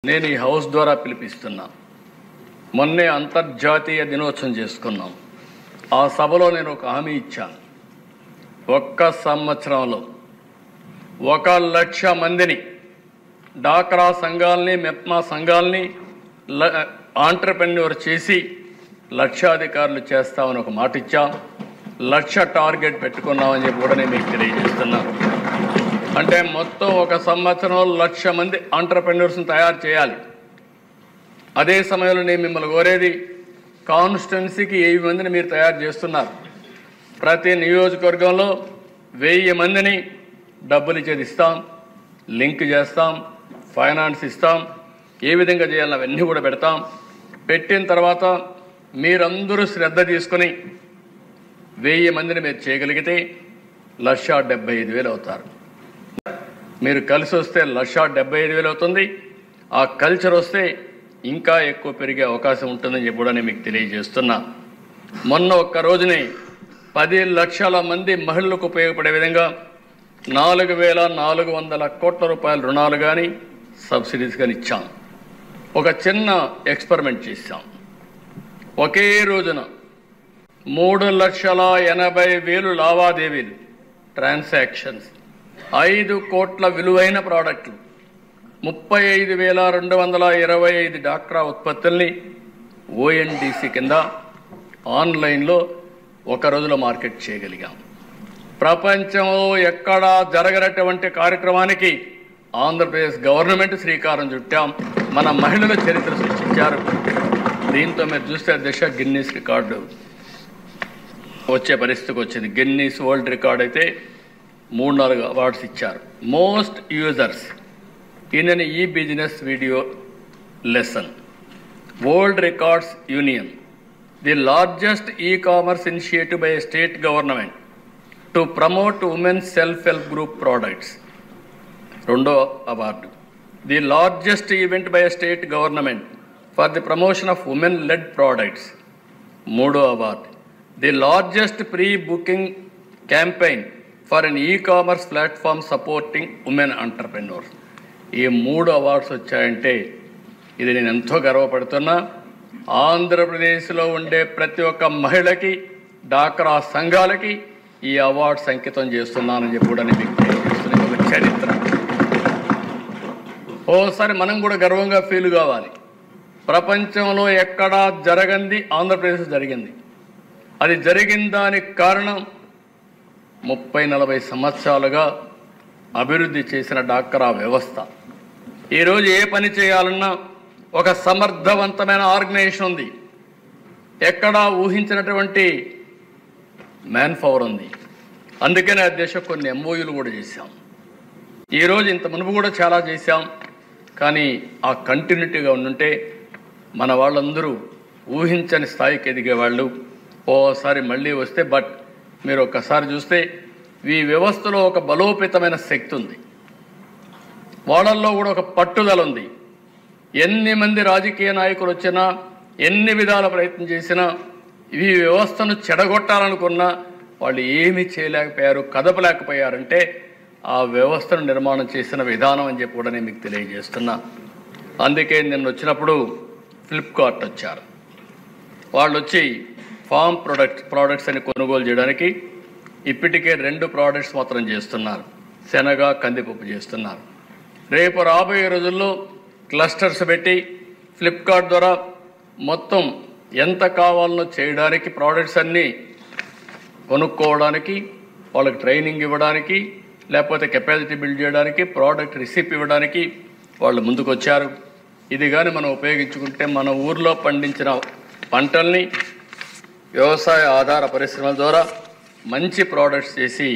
నేను ఈ హౌస్ ద్వారా పిలిపిస్తున్నా. మొన్నే అంతర్జాతీయ దినోత్సవం చేసుకున్నాం. ఆ సభలో నేను ఒక హామీ ఇచ్చాను. ఒక్క సంవత్సరంలో 1,00,000 మందిని డాక్రా సంఘాలని, మెప్మా సంఘాలని ఆంటర్‌ప్రెన్యూర్ చేసి లక్షాధికారులు చేస్తామని ఒక మాట ఇచ్చాం. 1,00,000 టార్గెట్ పెట్టుకున్నామని చెప్పి కూడా నేను మీకు తెలియజేస్తున్నాను. అంటే మొత్తం ఒక సంవత్సరంలో 1,00,000 మంది ఆంటర్‌ప్రెన్యూర్స్ని తయారు చేయాలి. అదే సమయంలో నేను మిమ్మల్ని కోరేది, కాన్స్టిట్యున్సీకి 1000 మందిని మీరు తయారు చేస్తున్నారు. ప్రతి నియోజకవర్గంలో 1000 మందిని డబ్బులు ఇచ్చేది ఇస్తాం, లింక్ చేస్తాం, ఫైనాన్స్ ఇస్తాం. ఏ విధంగా చేయాలని అవన్నీ కూడా పెడతాం. పెట్టిన తర్వాత మీరందరూ శ్రద్ధ తీసుకొని 1000 మందిని మీరు చేయగలిగితే 1,75,000 అవుతారు. మీరు కలిసి వస్తే 1,75,000 అవుతుంది. ఆ కల్చర్ వస్తే ఇంకా ఎక్కువ పెరిగే అవకాశం ఉంటుందని చెప్పి కూడా నేను మీకు తెలియజేస్తున్నా. మొన్న ఒక్క రోజునే 10 లక్షల మంది మహిళలకు ఉపయోగపడే విధంగా 4,400 కోట్ల రూపాయల రుణాలు కానీ సబ్సిడీస్ కానీ ఇచ్చాం. ఒక చిన్న ఎక్స్పెరిమెంట్ చేశాం. ఒకే రోజున 3,80,000 లావాదేవీలు, ట్రాన్సాక్షన్స్, 5 కోట్ల విలువైన ప్రోడక్టులు, 35,225 డాక్రా ఉత్పత్తుల్ని ఓఎన్డీసీ కింద ఆన్లైన్లో ఒక రోజులో మార్కెట్ చేయగలిగాం. ప్రపంచంలో ఎక్కడా జరగనటువంటి కార్యక్రమానికి ఆంధ్రప్రదేశ్ గవర్నమెంట్ శ్రీకారం చుట్టాం. మన మహిళల చరిత్ర సృష్టించారు. దీంతో మీరు చూస్తే దిశ గిన్నీస్ రికార్డు వచ్చే పరిస్థితికి వచ్చింది. గిన్నీస్ వరల్డ్ రికార్డ్ అయితే 3-4 అవార్డ్స్ ఇచ్చారు. Most users in an e business video lesson, world records union, the largest e-commerce initiative by state government to promote women self help group products, 2వ award. The largest event by state government for the promotion of women led products, 3వ award. The largest pre booking campaign for an e-commerce platform supporting women entrepreneurs. ఈ 3 awards వచ్చాయంటే ఇది నేను ఎంతో గర్వపడుతున్నా. ఆంధ్రప్రదేశ్లో ఉండే ప్రతి ఒక్క మహిళకి, డాక్రా సంఘాలకి ఈ అవార్డ్స్ అంకితం చేస్తున్నానని చెప్పి కూడా నేను మీకు తెలియజేస్తున్నాను. ఒక చరిత్ర. ఓసారి మనం కూడా గర్వంగా ఫీల్ కావాలి. ప్రపంచంలో ఎక్కడా జరగంది ఆంధ్రప్రదేశ్ జరిగింది. అది జరిగిన దానికి కారణం 30-40 సంవత్సరాలుగా అభివృద్ధి చేసిన డాక్రా వ్యవస్థ. ఈరోజు ఏ పని చేయాలన్నా ఒక సమర్థవంతమైన ఆర్గనైజేషన్ ఉంది. ఎక్కడా ఊహించినటువంటి మ్యాన్ పవర్ ఉంది. అందుకనే అధ్యక్ష కొన్ని ఎంఓయూలు కూడా చేశాం. ఈరోజు ఇంత మునుపు కూడా చాలా చేశాం. కానీ ఆ కంటిన్యూటీగా ఉండుంటే మన వాళ్ళందరూ ఊహించని స్థాయికి ఎదిగేవాళ్ళు. ఓసారి మళ్ళీ వస్తే బట్ మీరు ఒక్కసారి చూస్తే ఈ వ్యవస్థలో ఒక బలోపేతమైన శక్తి ఉంది. వాళ్ళల్లో కూడా ఒక పట్టుదల ఉంది. ఎన్ని మంది రాజకీయ నాయకులు వచ్చినా, ఎన్ని విధాల ప్రయత్నం చేసినా, ఈ వ్యవస్థను చెడగొట్టాలనుకున్నా వాళ్ళు ఏమీ చేయలేకపోయారు, కదపలేకపోయారంటే ఆ వ్యవస్థను నిర్మాణం చేసిన విధానం అని చెప్పి కూడా నేను మీకు తెలియజేస్తున్నా. అందుకే నిన్న వచ్చినప్పుడు ఫ్లిప్కార్ట్ వచ్చారు. వాళ్ళు వచ్చి ఫామ్ ప్రోడక్ట్స్ అని కొనుగోలు చేయడానికి ఇప్పటికే 2 ప్రోడక్ట్స్ మాత్రం చేస్తున్నారు. శనగ, కందిపప్పు చేస్తున్నారు. రేపు రాబోయే రోజుల్లో క్లస్టర్స్ పెట్టి ఫ్లిప్కార్ట్ ద్వారా మొత్తం ఎంత కావాలనో చేయడానికి, ప్రోడక్ట్స్ అన్నీ కొనుక్కోవడానికి, వాళ్ళకి ట్రైనింగ్ ఇవ్వడానికి, లేకపోతే కెపాసిటీ బిల్డ్ చేయడానికి, ప్రోడక్ట్ రిసిప్ ఇవ్వడానికి వాళ్ళు ముందుకు వచ్చారు. ఇది కానీ మనం ఉపయోగించుకుంటే మన ఊర్లో పండించిన పంటల్ని వ్యవసాయ ఆధార పరిశ్రమల ద్వారా మంచి ప్రోడక్ట్స్ చేసి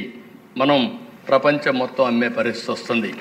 మనం ప్రపంచం మొత్తం అమ్మే పరిస్థితి వస్తుంది.